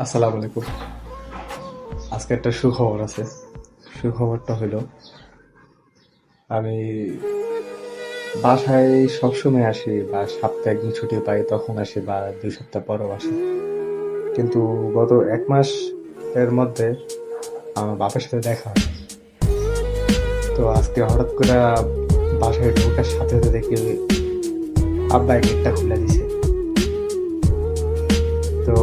আসসালামু আলাইকুম। আজকে একটা সুখবর আছে। সুখবরটা হলো আমি বাসায় সবসময় আসি, বা সপ্তাহে একদিন ছুটি পাই তখন আসি, বা 2 সপ্তাহ পরও আসি। কিন্তু গত 1 মাস এর মধ্যে আমার বাপের সাথে দেখা হয়। তো আজকে হঠাৎ করে বাসায় ঢোকার সাথে সাথে দেখি আব্বা গেটটা খুলে দিছে। তো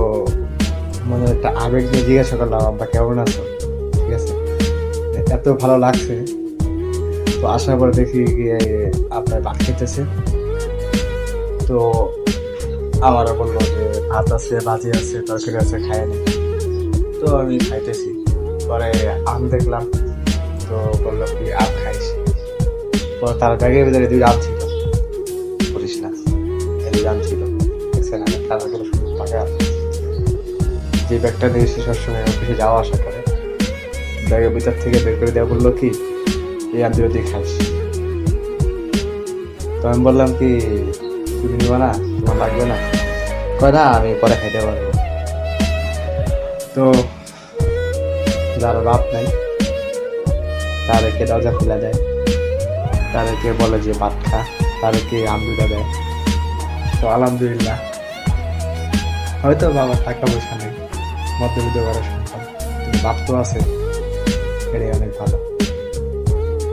মনে একটা আবেগ নিয়ে জিজ্ঞাসা করলাম, আব্বা কেমন আছো? ঠিক আছে, এত ভালো লাগছে। তো আসার পরে দেখি গিয়ে আপনার ভাত খেতেছে। তো আমারও বললো যে ভাত আছে, ভাজি আছে, তরকারি আছে, খায় নি। তো আমি খাইতেছি। পরে আম দেখলাম, তো বললো কি আম খাইস? পরে তার ব্যাগের ভিতরে 2 আম ছিল। বলিস না, এই 2 আম ছিল। দেখছেন আমি তার কোনো সুন্দর পাকা আম। যে ব্যাগটা নিয়ে সে সবসময় অফিসে যাওয়া আসা করে, ব্যাগের ভিতর থেকে বের করে দেওয়া, বললো কি এই আম দুটো দিয়ে খাইস। তো আমি বললাম কি তুমি নিবা না, তোমার লাগবে না? কয় না, আমি পরে খাইতে পারবো। তো যার বাপ নাই তাদেরকে দরজা খুলে দেয়, তাদেরকে বলে যে ভাত খা, তাদেরকে আম দুটা দেয়। তো আলহামদুলিল্লাহ, হয়তো বাবার টাকা পয়সা নেই, মধ্যবিত্ত ঘরের সন্তান, কিন্তু বাপ তো আছে, এটাই অনেক ভালো।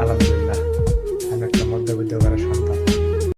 আলহামদুলিল্লাহ।